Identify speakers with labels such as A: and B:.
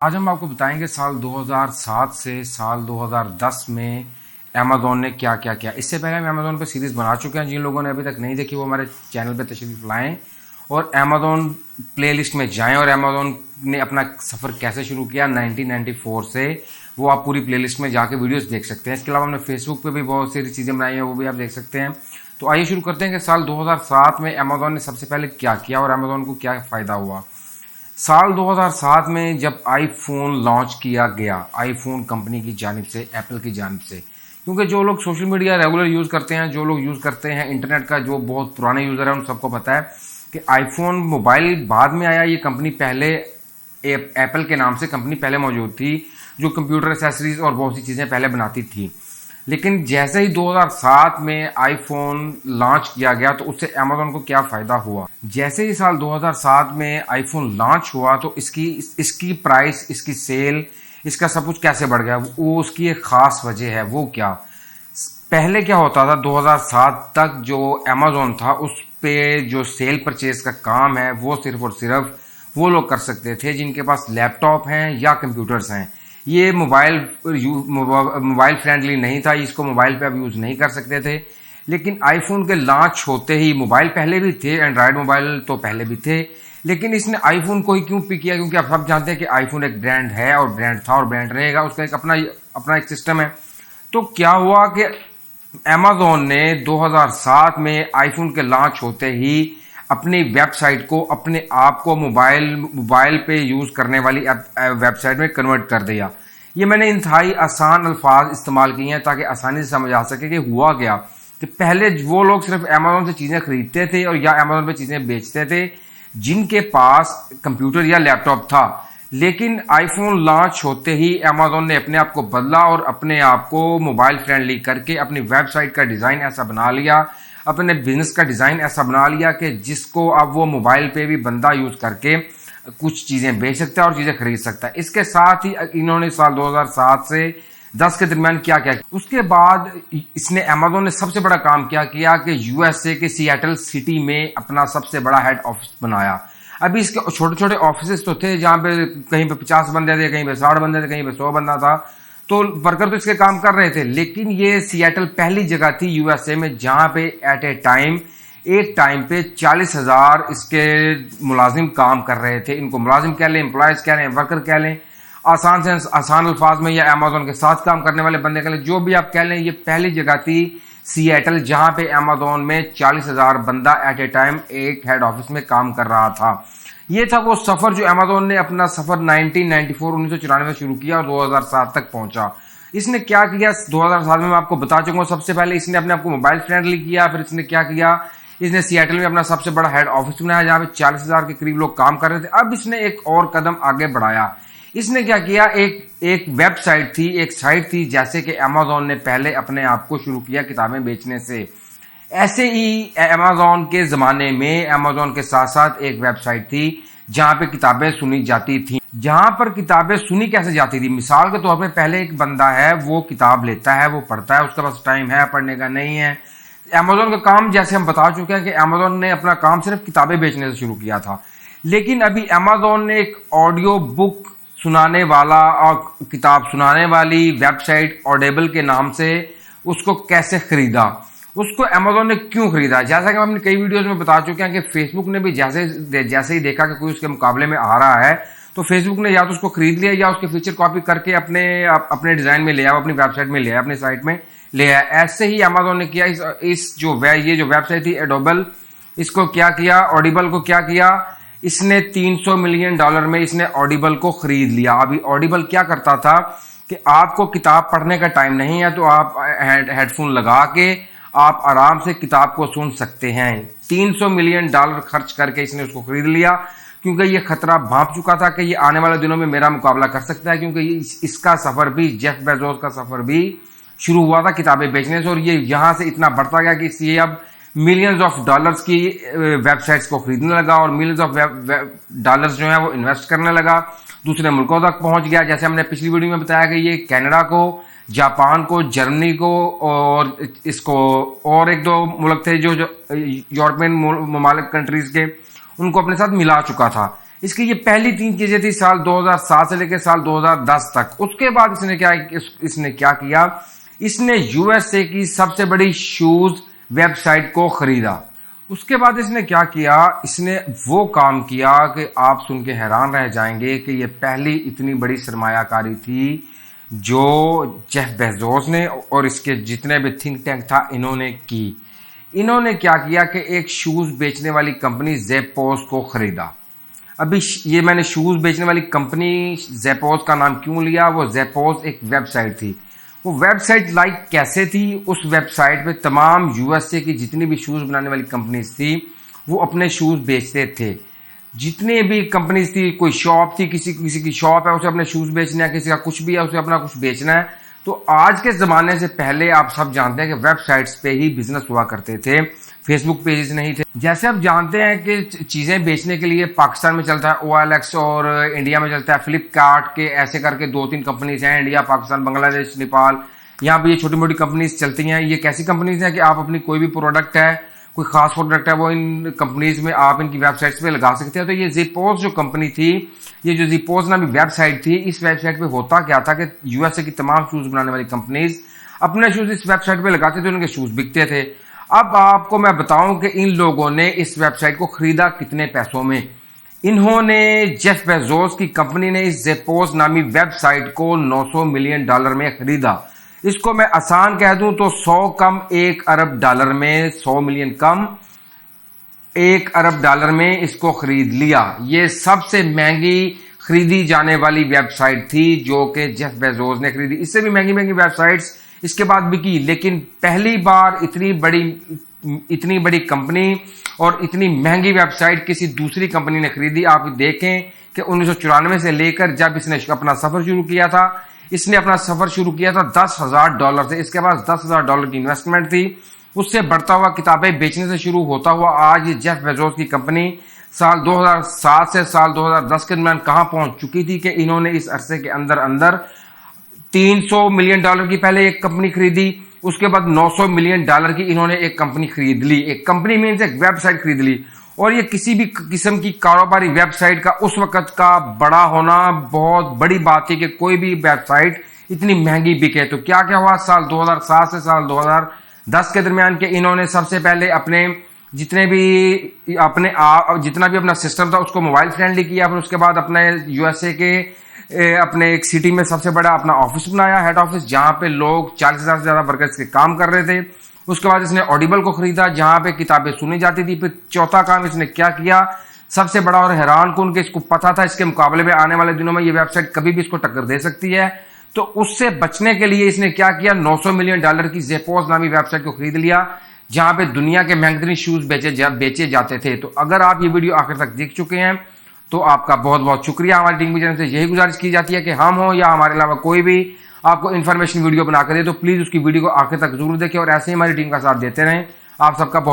A: آج ہم آپ کو بتائیں گے سال 2007 سے سال 2010 میں امیزون نے کیا کیا کیا۔ اس سے پہلے ہم امیزون پہ سیریز بنا چکے ہیں، جن لوگوں نے ابھی تک نہیں دیکھی وہ ہمارے چینل پہ تشریف لائیں اور امیزون پلے لسٹ میں جائیں اور امیزون نے اپنا سفر کیسے شروع کیا 1994 سے، وہ آپ پوری پلے لسٹ میں جا کے ویڈیوز دیکھ سکتے ہیں۔ اس کے علاوہ ہم نے فیس بک پہ بھی بہت سی چیزیں بنائی ہیں، وہ بھی آپ دیکھ سکتے ہیں۔ تو آئیے شروع کرتے ہیں کہ سال 2007 میں امیزون نے سب سے پہلے کیا کیا اور امیزون کو کیا فائدہ ہوا۔ سال 2007 میں جب آئی فون لانچ کیا گیا، آئی فون کمپنی کی جانب سے، ایپل کی جانب سے، کیونکہ جو لوگ سوشل میڈیا ریگولر یوز کرتے ہیں، جو لوگ یوز کرتے ہیں انٹرنیٹ کا، جو بہت پرانے یوزر ہیں، ان سب کو پتہ ہے کہ آئی فون موبائل بعد میں آیا۔ یہ کمپنی پہلے ایپل کے نام سے کمپنی پہلے موجود تھی، جو کمپیوٹر ایکسیسریز اور بہت سی چیزیں پہلے بناتی تھی۔ لیکن جیسے ہی 2007 میں آئی فون لانچ کیا گیا تو اس سے امیزون کو کیا فائدہ ہوا۔ جیسے ہی سال 2007 میں آئی فون لانچ ہوا تو اس کی پرائس، اس کی سیل، اس کا سب کچھ کیسے بڑھ گیا، وہ اس کی ایک خاص وجہ ہے۔ وہ کیا، پہلے کیا ہوتا تھا 2007 تک جو امیزون تھا اس پہ جو سیل پرچیز کا کام ہے وہ صرف اور صرف وہ لوگ کر سکتے تھے جن کے پاس لیپ ٹاپ ہیں یا کمپیوٹرز ہیں۔ یہ موبائل فرینڈلی نہیں تھا، اس کو موبائل پہ اب یوز نہیں کر سکتے تھے۔ لیکن آئی فون کے لانچ ہوتے ہی، موبائل پہلے بھی تھے، اینڈرائڈ موبائل تو پہلے بھی تھے، لیکن اس نے آئی فون کو ہی کیوں پک کیا؟ کیونکہ آپ سب جانتے ہیں کہ آئی فون ایک برانڈ ہے اور برانڈ تھا اور برانڈ رہے گا، اس کا ایک اپنا ایک سسٹم ہے۔ تو کیا ہوا کہ امیزون نے 2007 میں آئی فون کے لانچ ہوتے ہی اپنی ویب سائٹ کو، اپنے آپ کو موبائل پہ یوز کرنے والی ویب سائٹ میں کنورٹ کر دیا۔ یہ میں نے انتہائی آسان الفاظ استعمال کیے ہیں تاکہ آسانی سے سمجھ آ سکے کہ ہوا گیا کہ پہلے وہ لوگ صرف امیزون سے چیزیں خریدتے تھے اور یا امیزون پہ چیزیں بیچتے تھے جن کے پاس کمپیوٹر یا لیپ ٹاپ تھا۔ لیکن آئی فون لانچ ہوتے ہی امیزون نے اپنے آپ کو بدلا اور اپنے آپ کو موبائل فرینڈلی کر کے اپنی ویب سائٹ کا ڈیزائن ایسا بنا لیا، اپنے بزنس کا ڈیزائن ایسا بنا لیا کہ جس کو اب وہ موبائل پہ بھی بندہ یوز کر کے کچھ چیزیں بیچ سکتا ہے اور چیزیں خرید سکتا ہے۔ اس کے ساتھ ہی انہوں نے سال 2007 سے 10 کے درمیان کیا کیا، اس کے بعد اس نے امیزون نے سب سے بڑا کام کیا کہ یو ایس اے کے سیاٹل سٹی میں اپنا سب سے بڑا ہیڈ آفس بنایا۔ ابھی اس کے چھوٹے چھوٹے آفیسز تو تھے جہاں پہ کہیں پہ 50 بندے تھے، کہیں پہ 60 بندے تھے، کہیں پہ 100 بندہ تھا، تو ورکر تو اس کے کام کر رہے تھے۔ لیکن یہ سیاٹل پہلی جگہ تھی یو ایس اے میں جہاں پہ ایک ٹائم پہ 40,000 اس کے ملازم کام کر رہے تھے۔ ان کو ملازم کہہ لیں، امپلائز کہہ لیں، ورکر کہہ لیں، آسان سے آسان الفاظ میں، یا امیزون کے ساتھ کام کرنے والے بندے کہہ لیں، جو بھی آپ کہہ لیں، یہ پہلی جگہ تھی سیاٹل جہاں پہ امیزون میں 40,000 بندہ ایک ہیڈ آفس میں کام کر رہا تھا۔ یہ تھا وہ سفر جو امیزون نے اپنا سفر 1994 میں شروع کیا اور 2007 تک پہنچا۔ اس نے کیا کیا 2007 میں آپ کو بتا چکا ہوں۔ سب سے پہلے اس نے اپنے آپ کو موبائل فرینڈلی کیا، پھر اس نے کیا کیا، اس نے سیاٹل میں اپنا سب سے بڑا ہیڈ آفس بنایا جہاں پہ 40,000 کے قریب لوگ کام کر رہے تھے۔ اب اس نے ایک اور قدم آگے بڑھایا۔ اس نے کیا کیا، ایک ویب سائٹ تھی، ایک سائٹ تھی، جیسے کہ امیزون نے پہلے اپنے آپ کو شروع کیا کتابیں بیچنے سے، ایسے ہی امیزون کے زمانے میں امیزون کے ساتھ ساتھ ایک ویب سائٹ تھی جہاں پہ کتابیں سنی جاتی تھیں۔ جہاں پر کتابیں سنی کیسے جاتی تھی، مثال کے طور پہ پہلے ایک بندہ ہے، وہ کتاب لیتا ہے، وہ پڑھتا ہے، اس کے پاس ٹائم ہے پڑھنے کا، نہیں ہے۔ امیزون کا کام جیسے ہم بتا چکے ہیں کہ امیزون نے اپنا کام صرف کتابیں بیچنے سے شروع کیا تھا، لیکن ابھی امیزون نے ایک آڈیو بک سنانے والا اور کتاب سنانے والی ویب سائٹ آڈیبل کے نام سے اس کو کیسے خریدا، اس کو امیزون نے کیوں خریدا۔ جیسا کہ ہم اپنی کئی ویڈیوز میں بتا چکے ہیں کہ فیس بک نے بھی جیسے ہی دیکھا کہ کوئی اس کے مقابلے میں آ رہا ہے تو فیس بک نے یا تو اس کو خرید لیا یا اس کے فیچر کاپی کر کے اپنے ڈیزائن میں لے آیا، اپنی ویب سائٹ میں لے آیا، اپنی سائٹ میں لے آیا۔ ایسے ہی امیزون نے کیا، یہ جو ویب سائٹ تھی ایڈوبل، اس کو کیا کیا، آڈیبل کو کیا کیا، اس نے $300 ملین میں اس نے آڈیبل کو خرید لیا۔ ابھی آڈیبل کیا کرتا تھا کہ آپ کو کتاب پڑھنے کا ٹائم نہیں ہے تو آپ ہیڈ فون لگا کے آپ آرام سے کتاب کو سن سکتے ہیں۔ $300 ملین خرچ کر کے اس نے اس کو خرید لیا، کیونکہ یہ خطرہ بھانپ چکا تھا کہ یہ آنے والے دنوں میں میرا مقابلہ کر سکتا ہے، کیونکہ اس کا سفر بھی، جیف بیزوس کا سفر بھی شروع ہوا تھا کتابیں بیچنے سے، اور یہ یہاں سے اتنا بڑھتا گیا کہ یہ اب ملینز آف ڈالرز کی ویب سائٹس کو خریدنے لگا اور ملینز آف ڈالرز جو ہیں وہ انویسٹ کرنے لگا، دوسرے ملکوں تک پہنچ گیا۔ جیسے ہم نے پچھلی ویڈیو میں بتایا کہ یہ کینیڈا کو، جاپان کو، جرمنی کو اور اس کو اور ایک دو ملک تھے جو یورپین ممالک کنٹریز کے، ان کو اپنے ساتھ ملا چکا تھا۔ اس کی یہ پہلی 3 چیزیں تھی سال 2007 سے لے کے سال 2010 تک. اس کے بعد اس نے کیا کیا, اس نے یو ایس اے کی سب سے بڑی شوز ویب سائٹ کو خریدا. اس کے بعد اس نے کیا کیا, اس نے وہ کام کیا کہ آپ سن کے حیران رہ جائیں گے کہ یہ پہلی اتنی بڑی سرمایہ کاری تھی جو جیف بیزوس نے اور اس کے جتنے بھی تھنک ٹینک تھا انہوں نے کی. انہوں نے کیا کیا کہ ایک شوز بیچنے والی کمپنی زیپوز کو خریدا. ابھی یہ میں نے شوز بیچنے والی کمپنی زیپوز کا نام کیوں لیا, وہ زیپوز ایک ویب سائٹ تھی. وہ ویب سائٹ لائک کیسے تھی, اس ویب سائٹ پہ تمام یو ایس اے کی جتنی بھی شوز بنانے والی کمپنیز تھی وہ اپنے شوز بیچتے تھے. جتنے بھی کمپنیز تھی, کوئی شاپ تھی, کسی کی شاپ ہے اسے اپنے شوز بیچنا ہے, کسی کا کچھ بھی ہے اسے اپنا کچھ بیچنا ہے. تو آج کے زمانے سے پہلے آپ سب جانتے ہیں کہ ویب سائٹس پہ ہی بزنس ہوا کرتے تھے, فیس بک پیجز نہیں تھے. جیسے آپ جانتے ہیں کہ چیزیں بیچنے کے لیے پاکستان میں چلتا ہے OLX اور انڈیا میں چلتا ہے فلپ کارٹ کے, ایسے کر کے 2-3 کمپنیز ہیں, انڈیا, پاکستان, بنگلہ دیش, نیپال, یہاں پہ یہ چھوٹی موٹی کمپنیز چلتی ہیں. یہ کیسی کمپنیز ہیں کہ آپ اپنی کوئی بھی پروڈکٹ ہے, کوئی خاص پروڈکٹ ہے, وہ ان کمپنیز میں آپ ان کی ویب سائٹس پہ لگا سکتے ہیں. تو یہ زیپوز جو کمپنی تھی, یہ جو زیپوز نامی ویب سائٹ تھی, اس ویب سائٹ پہ ہوتا کیا تھا کہ یو ایس اے کی تمام شوز بنانے والی کمپنیز اپنے شوز اس ویب سائٹ پہ لگاتے تھے, ان کے شوز بکتے تھے. اب آپ کو میں بتاؤں کہ ان لوگوں نے اس ویب سائٹ کو خریدا کتنے پیسوں میں. انہوں نے, جیف بیزوس کی کمپنی نے اس زیپوز نامی ویب سائٹ کو $900 ملین میں خریدا. اس کو میں آسان کہہ دوں تو 100 کم $1 ارب میں, 100 ملین کم $1 ارب میں اس کو خرید لیا. یہ سب سے مہنگی خریدی جانے والی ویب سائٹ تھی جو کہ جیف بیزوس نے خریدی. اس سے بھی مہنگی ویب سائٹس اس کے بعد بھی کی, لیکن پہلی بار اتنی بڑی کمپنی اور اتنی مہنگی ویب سائٹ کسی دوسری کمپنی نے خریدی. آپ دیکھیں کہ 1994 سے لے کر جب اس نے اپنا سفر شروع کیا تھا, اس نے اپنا سفر شروع کیا تھا $10,000 سے. اس کے پاس $10,000 کی انویسٹمنٹ تھی. اس سے بڑھتا ہوا کتابیں بیچنے سے شروع ہوتا ہوا آج یہ جیف بیزوس کی کمپنی سال 2007 سے سال 2010 کے درمیان کہاں پہنچ چکی تھی کہ انہوں نے اس عرصے کے اندر $300 ملین کی پہلے ایک کمپنی خریدی, اس کے بعد $900 ملین کی انہوں نے ایک کمپنی خرید لی. ایک کمپنی مینز ایک ویب سائٹ خرید لی. اور یہ کسی بھی قسم کی کاروباری ویب سائٹ کا اس وقت کا بڑا ہونا بہت بڑی بات تھی کہ کوئی بھی ویب سائٹ اتنی مہنگی بکے. تو کیا ہوا سال 2007 سے سال 2010 کے درمیان کہ انہوں نے سب سے پہلے اپنے جتنا بھی اپنا سسٹم تھا اس کو موبائل فرینڈلی کیا. پھر اس کے بعد اپنے یو ایس اے کے اپنے ایک سٹی میں سب سے بڑا اپنا آفس بنایا, ہیڈ آفس, جہاں پہ لوگ 40,000 سے زیادہ ورکرز کے کام کر رہے تھے. اس کے بعد اس نے آڈیبل کو خریدا جہاں پہ کتابیں سنی جاتی تھی. پھر چوتھا کام اس نے کیا کیا, سب سے بڑا اور حیران کن کہ اس کو پتا تھا اس کے مقابلے میں آنے والے دنوں میں یہ ویب سائٹ کبھی بھی اس کو ٹکر دے سکتی ہے. تو اس سے بچنے کے لیے اس نے کیا کیا, $900 ملین کی زیپوز نامی ویب سائٹ کو خرید لیا جہاں پہ دنیا کے مہنگے ترین شوز بیچے جاتے تھے. تو اگر آپ یہ ویڈیو آخر تک دیکھ چکے ہیں تو آپ کا بہت بہت شکریہ. ہماری ٹیم کی جانب سے یہی گزارش کی جاتی ہے کہ ہم ہوں یا ہمارے علاوہ کوئی بھی آپ کو انفارمیشن ویڈیو بنا کر دے تو پلیز اس کی ویڈیو کو آخر تک ضرور دیکھیں اور ایسے ہی ہماری ٹیم کا ساتھ دیتے رہیں. آپ سب کا بہت